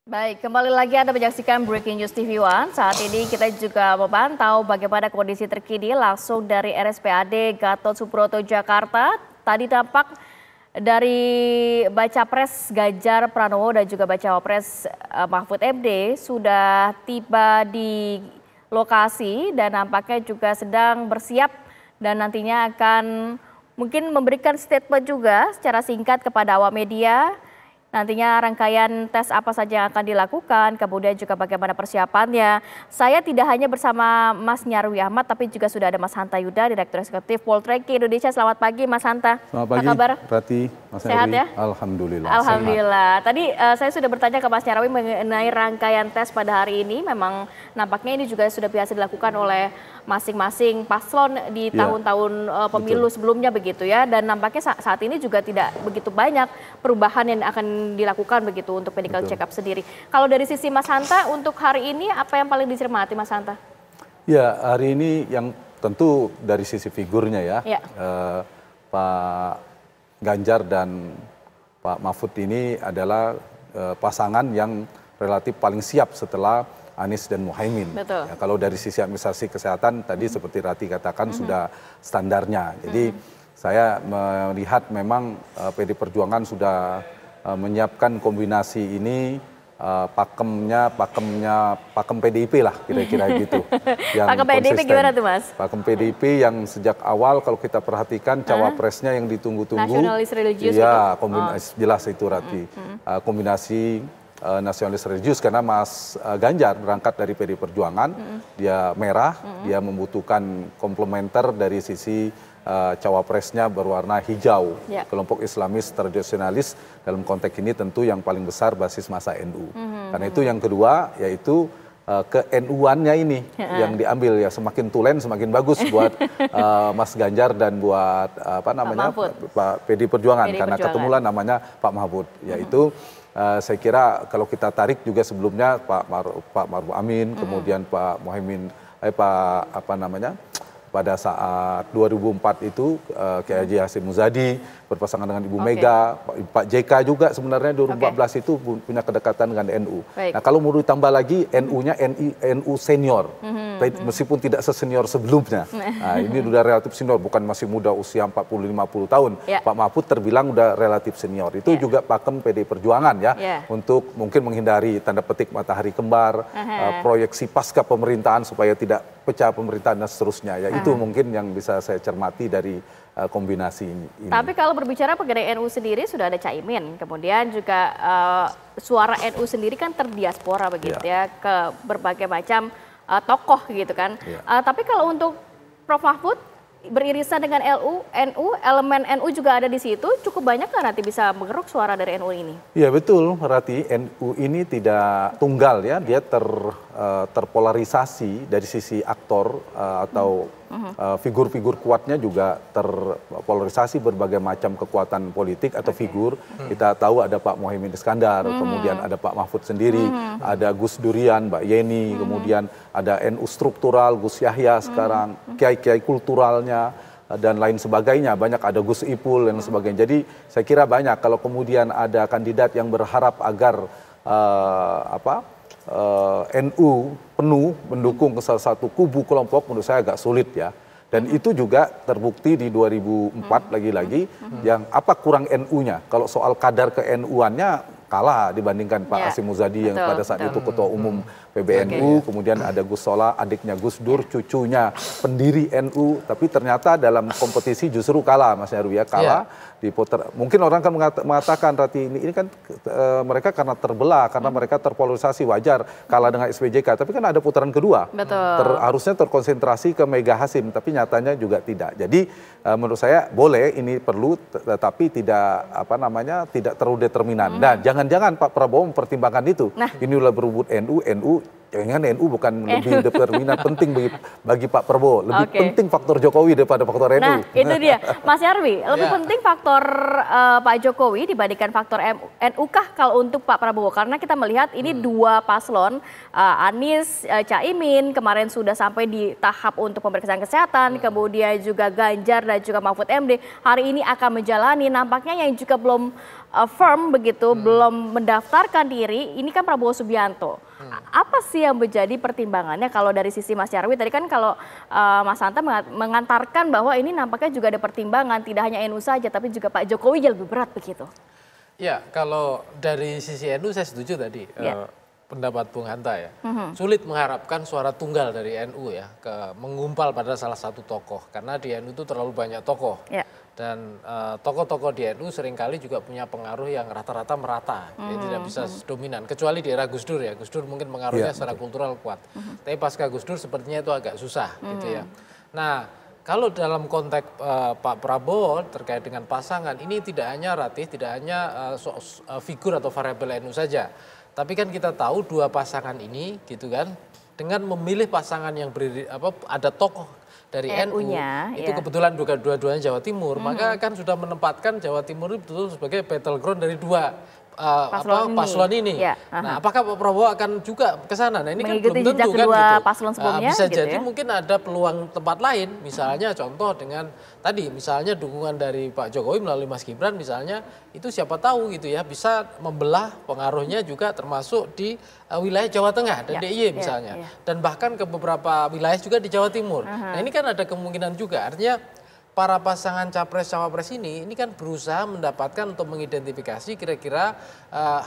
Baik, kembali lagi Anda menyaksikan Breaking News TV One. Saat ini kita juga memantau bagaimana kondisi terkini langsung dari RSPAD Gatot Subroto Jakarta. Tadi tampak dari Baca Pres Ganjar Pranowo dan juga Baca Pres Mahfud MD sudah tiba di lokasi dan nampaknya juga sedang bersiap dan nantinya akan mungkin memberikan statement juga secara singkat kepada awak media. Nantinya rangkaian tes apa saja yang akan dilakukan, kemudian juga bagaimana persiapannya. Saya tidak hanya bersama Mas Nyarwi Ahmad, tapi juga sudah ada Mas Hanta Yuda, Direktur Eksekutif Poltreking Indonesia. Selamat pagi Mas Hanta. Selamat pagi, apa kabar? Rati, Mas Sehat Nyarwi. Ya? Alhamdulillah. Alhamdulillah. Sehat. Tadi saya sudah bertanya ke Mas Nyarwi mengenai rangkaian tes pada hari ini. Memang nampaknya ini juga sudah biasa dilakukan oleh masing-masing paslon di tahun-tahun pemilu sebelumnya begitu ya. Dan nampaknya saat ini juga tidak begitu banyak perubahan yang akan dilakukan begitu untuk medical check up sendiri. Kalau dari sisi Mas Hanta untuk hari ini apa yang paling dicermati Mas Hanta? Ya, hari ini yang tentu dari sisi figurnya ya. Pak Ganjar dan Pak Mahfud ini adalah pasangan yang relatif paling siap setelah Anies dan Muhaimin. Ya, kalau dari sisi administrasi kesehatan tadi seperti Rati katakan sudah standarnya. Jadi saya melihat memang PD Perjuangan sudah menyiapkan kombinasi ini pakem PDIP lah kira-kira gitu. Yang pakem PDIP gimana tuh Mas? Pakem PDIP yang sejak awal kalau kita perhatikan cawapresnya yang ditunggu-tunggu. Nasionalis religius. Iya, jelas itu Rati. Kombinasi nasionalis religius karena Mas Ganjar berangkat dari PD Perjuangan, dia merah, dia membutuhkan komplementer dari sisi cawapresnya berwarna hijau, kelompok Islamis tradisionalis dalam konteks ini tentu yang paling besar basis massa NU. Karena itu yang kedua yaitu ke-NU-annya ini yang diambil ya, semakin tulen semakin bagus buat Mas Ganjar dan buat Pak PD Perjuangan karena ketemulah namanya Pak Mahfud, yaitu saya kira kalau kita tarik juga sebelumnya Pak Maruf Amin, kemudian Pak Muhaimin, pada saat 2004 itu Kiai Haji Hashim Muzadi berpasangan dengan Ibu Mega, Pak JK juga sebenarnya 2014 itu punya kedekatan dengan NU. Nah kalau mau ditambah lagi NU-nya NU senior, meskipun tidak sesenior sebelumnya. Nah ini sudah relatif senior, bukan masih muda usia 40-50 tahun. Pak Mahfud terbilang udah relatif senior. Itu juga pakem PD Perjuangan ya, untuk mungkin menghindari tanda petik matahari kembar, proyeksi pasca pemerintahan supaya tidak pecah pemerintahan dan seterusnya. Ya itu mungkin yang bisa saya cermati dari kombinasi ini. Tapi kalau berbicara mengenai NU sendiri sudah ada Caimin, kemudian juga suara NU sendiri kan terdiaspora begitu ya ke berbagai macam tokoh gitu kan. Tapi kalau untuk Prof Mahfud beririsan dengan NU, elemen NU juga ada di situ, cukup banyak kan nanti bisa mengeruk suara dari NU ini? Iya betul, Rati, NU ini tidak tunggal ya, dia terpolarisasi dari sisi aktor atau figur-figur kuatnya juga terpolarisasi berbagai macam kekuatan politik atau figur. Kita tahu ada Pak Muhaimin Iskandar, kemudian ada Pak Mahfud sendiri, ada Gus Durian, Mbak Yeni, kemudian ada NU struktural, Gus Yahya sekarang, kiai-kiai kulturalnya, dan lain sebagainya. Banyak ada Gus Ipul dan sebagainya. Jadi saya kira banyak kalau kemudian ada kandidat yang berharap agar NU penuh mendukung ke salah satu kubu kelompok, menurut saya agak sulit ya. Dan itu juga terbukti di 2004 lagi-lagi yang apa kurang NU-nya. Kalau soal kadar ke NU-annya kalah dibandingkan Pak Hashim Muzadi yang pada saat itu ketua umum PBNU, kemudian ada Gus Solah, adiknya Gus Dur, cucunya pendiri NU, tapi ternyata dalam kompetisi justru kalah Mas Nyarwi ya, kalah di putar. Mungkin orang kan mengatakan Rati ini kan mereka karena terbelah, karena mereka terpolarisasi, wajar kalah dengan SPJK, tapi kan ada putaran kedua. Harusnya terkonsentrasi ke Mega Hashim, tapi nyatanya juga tidak. Jadi menurut saya boleh ini perlu, tetapi tidak tidak terlalu determinan. Dan jangan-jangan Pak Prabowo mempertimbangkan itu. Ini udah berebut NU, jangan NU bukan lebih determinan penting bagi Pak Prabowo, lebih penting faktor Jokowi daripada faktor NU. Nah itu dia, Mas Nyarwi, lebih penting faktor Pak Jokowi dibandingkan faktor NU kah kalau untuk Pak Prabowo? Karena kita melihat ini dua paslon, Anies, Caimin kemarin sudah sampai di tahap untuk pemeriksaan kesehatan, kemudian juga Ganjar dan juga Mahfud MD hari ini akan menjalani, nampaknya yang juga belum firm begitu, belum mendaftarkan diri, ini kan Prabowo Subianto. Apa sih yang menjadi pertimbangannya kalau dari sisi Mas Nyarwi? Tadi kan kalau Mas Hanta mengantarkan bahwa ini nampaknya juga ada pertimbangan, tidak hanya NU saja, tapi juga Pak Jokowi lebih berat begitu. Ya, kalau dari sisi NU saya setuju tadi pendapat Bung Hanta ya. Sulit mengharapkan suara tunggal dari NU ya, mengumpal pada salah satu tokoh. Karena di NU itu terlalu banyak tokoh. Dan tokoh-tokoh di NU seringkali juga punya pengaruh yang rata-rata merata, ya, tidak bisa dominan. Kecuali di era Gus Dur ya, Gus Dur mungkin pengaruhnya secara kultural kuat. Tapi pasca Gus Dur sepertinya itu agak susah gitu ya. Nah, kalau dalam konteks Pak Prabowo terkait dengan pasangan, ini tidak hanya Ratih, tidak hanya figur atau variabel NU saja. Tapi kan kita tahu dua pasangan ini gitu kan, dengan memilih pasangan yang ada tokoh dari NU itu kebetulan dua-duanya Jawa Timur, maka kan sudah menempatkan Jawa Timur itu betul sebagai battleground dari dua paslon ini. Nah, apakah Pak Prabowo akan juga ke sana? Nah, ini mengikuti kan belum tentu kan gitu. Paslon sebelumnya, bisa gitu jadi ya? mungkin ada peluang tempat lain, misalnya contoh dengan tadi misalnya dukungan dari Pak Jokowi melalui Mas Gibran misalnya, itu siapa tahu gitu ya, bisa membelah pengaruhnya juga termasuk di wilayah Jawa Tengah dan DIY misalnya. Dan bahkan ke beberapa wilayah juga di Jawa Timur. Nah, ini kan ada kemungkinan juga, artinya para pasangan capres-cawapres ini kan berusaha mendapatkan untuk mengidentifikasi kira-kira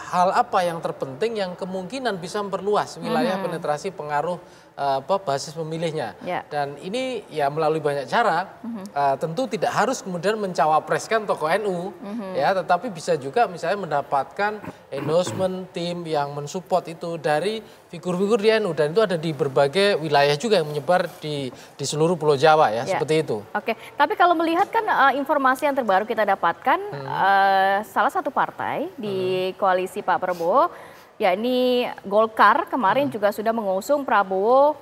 hal apa yang terpenting yang kemungkinan bisa memperluas wilayah penetrasi pengaruh basis pemilihnya. Dan ini ya melalui banyak cara, tentu tidak harus kemudian mencawapreskan tokoh NU, ya, tetapi bisa juga misalnya mendapatkan endorsement tim yang mensupport itu dari figur-figur di NU, dan itu ada di berbagai wilayah juga yang menyebar di seluruh Pulau Jawa ya, seperti itu. Oke, tapi kalau melihat kan informasi yang terbaru kita dapatkan, salah satu partai di koalisi Pak Prabowo, yakni Golkar, kemarin juga sudah mengusung Prabowo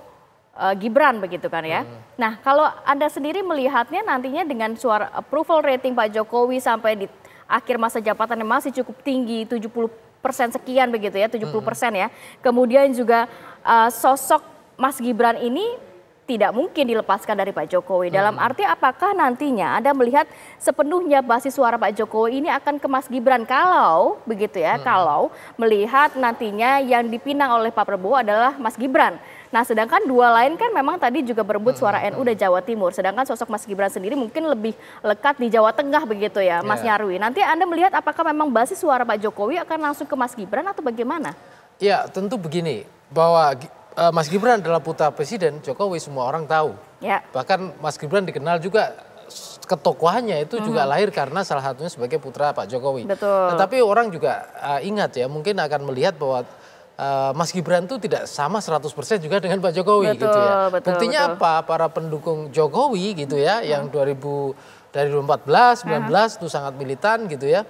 Gibran begitu kan ya. Nah, kalau Anda sendiri melihatnya nantinya dengan suara approval rating Pak Jokowi sampai di akhir masa jabatannya masih cukup tinggi, 70% sekian begitu ya, 70% ya. Kemudian juga sosok Mas Gibran ini tidak mungkin dilepaskan dari Pak Jokowi. Dalam arti apakah nantinya Anda melihat sepenuhnya basis suara Pak Jokowi ini akan ke Mas Gibran kalau begitu ya, kalau melihat nantinya yang dipinang oleh Pak Prabowo adalah Mas Gibran. Nah, sedangkan dua lain kan memang tadi juga berebut suara NU dan Jawa Timur. Sedangkan sosok Mas Gibran sendiri mungkin lebih lekat di Jawa Tengah begitu ya, Mas Nyarwi. Nanti Anda melihat apakah memang basis suara Pak Jokowi akan langsung ke Mas Gibran atau bagaimana? Ya, tentu begini, bahwa Mas Gibran adalah putra Presiden Jokowi, semua orang tahu. Bahkan Mas Gibran dikenal juga ketokohannya itu juga lahir karena salah satunya sebagai putra Pak Jokowi. Tetapi orang juga ingat ya, mungkin akan melihat bahwa Mas Gibran itu tidak sama 100% juga dengan Pak Jokowi gitu ya. Buktinya apa? Para pendukung Jokowi gitu ya, yang dari 2014, 2019 itu sangat militan gitu ya.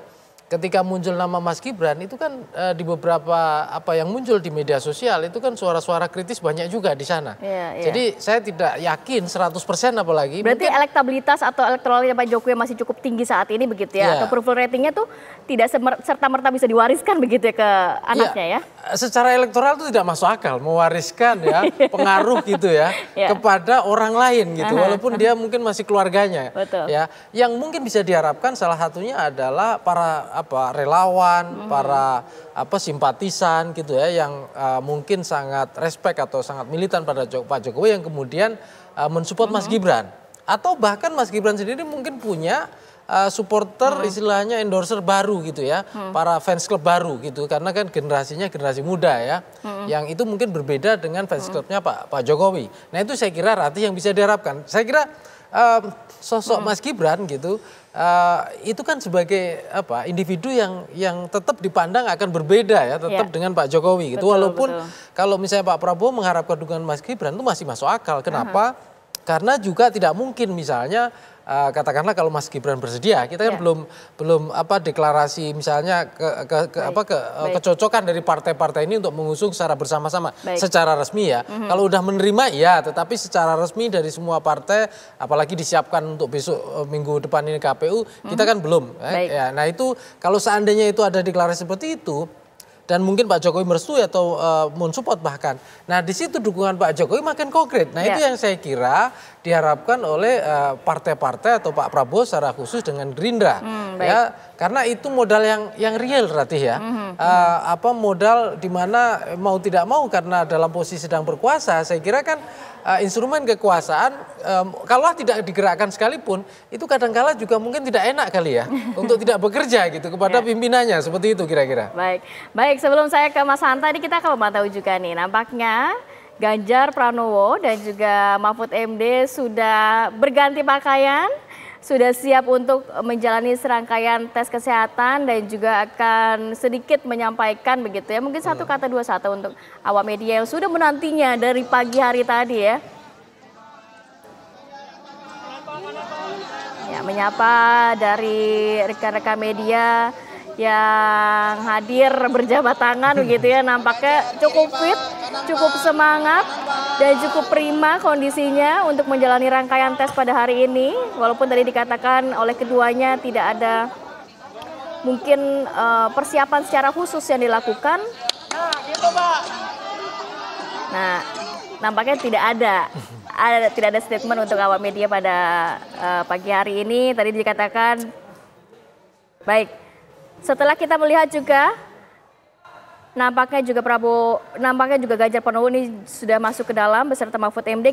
Ketika muncul nama Mas Gibran itu kan di beberapa apa yang muncul di media sosial itu kan suara-suara kritis banyak juga di sana. Jadi saya tidak yakin 100% apalagi. Berarti mungkin elektabilitas atau elektoralnya Pak Jokowi masih cukup tinggi saat ini begitu ya? Atau approval ratingnya tuh tidak serta-merta bisa diwariskan begitu ya ke anaknya ya? Secara elektoral itu tidak masuk akal mewariskan ya pengaruh gitu ya kepada orang lain gitu, walaupun dia mungkin masih keluarganya. Ya, yang mungkin bisa diharapkan salah satunya adalah para relawan, para simpatisan gitu ya, yang mungkin sangat respect atau sangat militan pada Pak Jokowi yang kemudian mensupport Mas Gibran, atau bahkan Mas Gibran sendiri mungkin punya supporter istilahnya endorser baru gitu ya, para fans club baru gitu, karena kan generasinya generasi muda ya, yang itu mungkin berbeda dengan fans clubnya Pak Jokowi. Nah, itu saya kira Ratih yang bisa diharapkan. Saya kira sosok Mas Gibran gitu itu kan sebagai individu yang tetap dipandang akan berbeda ya, tetap dengan Pak Jokowi gitu. Walaupun kalau misalnya Pak Prabowo mengharapkan dukungan Mas Gibran itu masih masuk akal. Kenapa? Karena juga tidak mungkin misalnya katakanlah kalau Mas Gibran bersedia, kita kan belum deklarasi misalnya kecocokan dari partai-partai ini untuk mengusung secara bersama-sama secara resmi ya. Kalau udah menerima ya, tetapi secara resmi dari semua partai, apalagi disiapkan untuk besok minggu depan ini KPU, kita kan belum. Ya. Nah, itu kalau seandainya itu ada deklarasi seperti itu, dan mungkin Pak Jokowi merestui atau mensupport bahkan. Nah, di situ dukungan Pak Jokowi makin konkret. Nah, itu yang saya kira diharapkan oleh partai-partai atau Pak Prabowo secara khusus dengan Gerindra. Ya, karena itu modal yang real Ratih ya. Modal di mana mau tidak mau karena dalam posisi sedang berkuasa, saya kira kan instrumen kekuasaan kalau tidak digerakkan sekalipun itu kadang-kala juga mungkin tidak enak kali ya untuk tidak bekerja gitu kepada pimpinannya, seperti itu kira-kira. Baik, sebelum saya ke Mas Hanta, ini kita akan memantau juga nih, nampaknya Ganjar Pranowo dan juga Mahfud MD sudah berganti pakaian, sudah siap untuk menjalani serangkaian tes kesehatan dan juga akan sedikit menyampaikan begitu ya, mungkin satu kata dua kata untuk awak media yang sudah menantinya dari pagi hari tadi ya. Ya, menyapa dari rekan-rekan media yang hadir berjabat tangan begitu ya, nampaknya cukup fit, cukup semangat dan cukup prima kondisinya untuk menjalani rangkaian tes pada hari ini, walaupun tadi dikatakan oleh keduanya tidak ada mungkin persiapan secara khusus yang dilakukan. Nah, nampaknya tidak ada statement untuk awak media pada pagi hari ini. Tadi dikatakan baik. Setelah kita melihat juga, nampaknya juga Ganjar Pranowo ini sudah masuk ke dalam beserta Mahfud MD.